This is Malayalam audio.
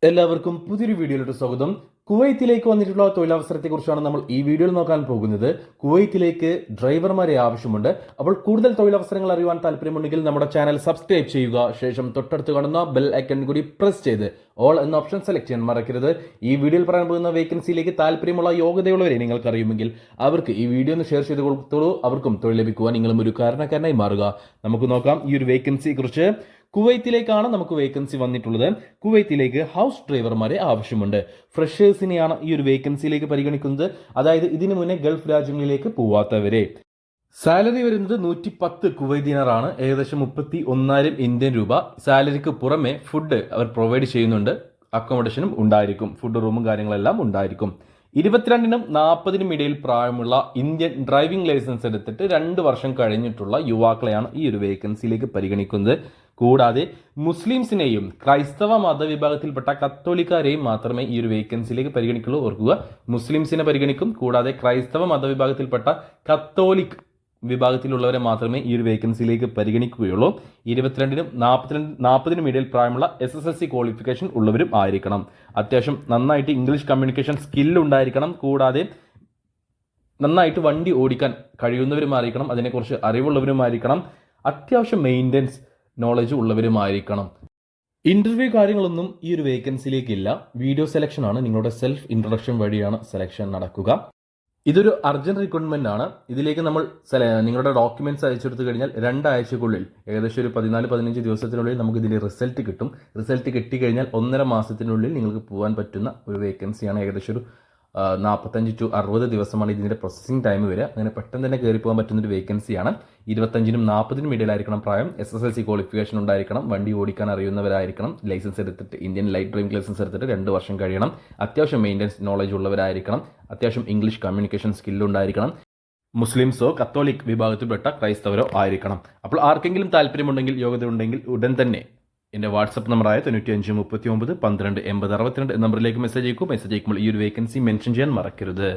എല്ലാവർക്കും പുതിയൊരു വീഡിയോയിലോട്ട് സ്വാഗതം. കുവൈത്തിലേക്ക് വന്നിട്ടുള്ള തൊഴിലവസരത്തെക്കുറിച്ചാണ് നമ്മൾ ഈ വീഡിയോയിൽ നോക്കാൻ പോകുന്നത്. കുവൈത്തിലേക്ക് ഡ്രൈവർമാരെ ആവശ്യമുണ്ട്. അപ്പോൾ കൂടുതൽ തൊഴിലവസരങ്ങൾ അറിയുവാൻ താല്പര്യമുണ്ടെങ്കിൽ നമ്മുടെ ചാനൽ സബ്സ്ക്രൈബ് ചെയ്യുക. ശേഷം തൊട്ടടുത്ത് കാണുന്ന ബെൽ ഐക്കൺ കൂടി പ്രസ് ചെയ്ത് ഓൾ എന്ന ഓപ്ഷൻ സെലക്ട് ചെയ്യാൻ മറക്കരുത്. ഈ വീഡിയോയിൽ പറയാൻ പോകുന്ന വേക്കൻസിയിലേക്ക് താല്പര്യമുള്ള യോഗ്യതയുള്ളവരെ നിങ്ങൾക്ക് അറിയുമെങ്കിൽ അവർക്ക് ഈ വീഡിയോ ഒന്ന് ഷെയർ ചെയ്ത് കൊടുത്തോളൂ. അവർക്കും തൊഴിൽ ലഭിക്കുവാൻ നിങ്ങളും ഒരു കാരണക്കാരനായി മാറുക. നമുക്ക് നോക്കാം ഈ ഒരു വേക്കൻസിയെ കുറിച്ച്. കുവൈത്തിലേക്കാണ് നമുക്ക് വേക്കൻസി വന്നിട്ടുള്ളത്. കുവൈത്തിലേക്ക് ഹൗസ് ഡ്രൈവർമാരെ ആവശ്യമുണ്ട്. ഫ്രഷേഴ്സിനെയാണ് ഈ ഒരു വേക്കൻസിയിലേക്ക് പരിഗണിക്കുന്നത്. അതായത് ഇതിനു മുന്നേ ഗൾഫ് രാജ്യങ്ങളിലേക്ക് പോവാത്തവരെ. സാലറി വരുന്നത് 110 കുവൈറ്റ് ദിനാറാണ്, ഏകദേശം 31,000 ഇന്ത്യൻ രൂപ. സാലറിക്ക് പുറമെ ഫുഡ് അവർ പ്രൊവൈഡ് ചെയ്യുന്നുണ്ട്. അക്കോമഡേഷനും ഉണ്ടായിരിക്കും, ഫുഡ് റൂമും കാര്യങ്ങളെല്ലാം ഉണ്ടായിരിക്കും. 22-നും 40-നും ഇടയിൽ പ്രായമുള്ള ഇന്ത്യൻ ഡ്രൈവിംഗ് ലൈസൻസ് എടുത്തിട്ട് 2 വർഷം കഴിഞ്ഞിട്ടുള്ള യുവാക്കളെയാണ് ഈ ഒരു വേക്കൻസിയിലേക്ക് പരിഗണിക്കുന്നത്. കൂടാതെ മുസ്ലിംസിനെയും ക്രൈസ്തവ മതവിഭാഗത്തിൽപ്പെട്ട കത്തോലിക്കാരെയും മാത്രമേ ഈ ഒരു വേക്കൻസിയിലേക്ക് പരിഗണിക്കുള്ളൂ. ഓർക്കുക, മുസ്ലിംസിനെ പരിഗണിക്കും. കൂടാതെ ക്രൈസ്തവ മതവിഭാഗത്തിൽപ്പെട്ട കത്തോലിക് വിഭാഗത്തിലുള്ളവരെ മാത്രമേ ഈ ഒരു വേക്കൻസിയിലേക്ക് പരിഗണിക്കുകയുള്ളൂ. 22-നും 40-നും ഇടയിൽ പ്രായമുള്ള SSLC ക്വാളിഫിക്കേഷൻ ഉള്ളവരും ആയിരിക്കണം. അത്യാവശ്യം നന്നായിട്ട് ഇംഗ്ലീഷ് കമ്മ്യൂണിക്കേഷൻ സ്കില്ല് ഉണ്ടായിരിക്കണം. കൂടാതെ നന്നായിട്ട് വണ്ടി ഓടിക്കാൻ കഴിയുന്നവരുമായിരിക്കണം. അതിനെക്കുറിച്ച് അറിവുള്ളവരുമായിരിക്കണം. അത്യാവശ്യം മെയിൻ്റനൻസ് നോളജ് ഉള്ളവരുമായിരിക്കണം. ഇന്റർവ്യൂ കാര്യങ്ങളൊന്നും ഈ ഒരു വേക്കൻസിയിലേക്കില്ല. വീഡിയോ സെലക്ഷൻ ആണ്. നിങ്ങളുടെ സെൽഫ് ഇൻട്രൊഡക്ഷൻ വഴിയാണ് സെലക്ഷൻ നടക്കുക. ഇതൊരു അർജന്റ് റിക്രൂട്ട്മെന്റ് ആണ്. ഇതിലേക്ക് നമ്മൾ നിങ്ങളുടെ ഡോക്യുമെന്റ്സ് അയച്ചെടുത്തു കഴിഞ്ഞാൽ 2 ആഴ്ചക്കുള്ളിൽ, ഏകദേശം ഒരു 14-15 ദിവസത്തിനുള്ളിൽ നമുക്ക് ഇതിന്റെ റിസൾട്ട് കിട്ടും. റിസൾട്ട് കിട്ടിക്കഴിഞ്ഞാൽ 1.5 മാസത്തിനുള്ളിൽ നിങ്ങൾക്ക് പോകാൻ പറ്റുന്ന ഒരു വേക്കൻസിയാണ്. ഏകദേശം ഒരു 45 to 60 ദിവസമാണ് ഇതിന്റെ പ്രോസസ്സിംഗ് ടൈം വരിക. അങ്ങനെ പെട്ടെന്ന് തന്നെ കയറി പോകാൻ പറ്റുന്ന ഒരു വേക്കൻസിയാണ്. 25-നും 40-നും ഇടയിലായിരിക്കണം പ്രായം. SSLC ക്വാളിഫിക്കേഷൻ ഉണ്ടായിരിക്കണം. വണ്ടി ഓടിക്കാൻ അറിയുന്നവരായിരിക്കണം. ലൈസൻസ് എടുത്തിട്ട്, ഇന്ത്യൻ ലൈറ്റ് ഡ്രൈവിംഗ് ലൈസൻസ് എടുത്തിട്ട് 2 വർഷം കഴിയണം. അത്യാവശ്യം മെയിൻ്റനൻസ് നോളജ് ഉള്ളവരായിരിക്കണം. അത്യാവശ്യം ഇംഗ്ലീഷ് കമ്മ്യൂണിക്കേഷൻ സ്കില്ല് ഉണ്ടായിരിക്കണം. മുസ്ലിംസോ കത്തോലിക് വിഭാഗത്തിൽപ്പെട്ട ക്രൈസ്തവരോ ആയിരിക്കണം. അപ്പോൾ ആർക്കെങ്കിലും താല്പര്യമുണ്ടെങ്കിൽ, യോഗ്യത ഉണ്ടെങ്കിൽ ഉടൻ തന്നെ എൻ്റെ വാട്സപ്പ് നമ്പറായ 95 39 12 80 62 നമ്പറിലേക്ക് മെസ്സേജ് അയക്കും. മെസ്സേജ് അയക്കുമ്പോൾ ഈ ഒരു വേക്കൻസി മെൻഷൻ ചെയ്യാൻ മറക്കരുത്.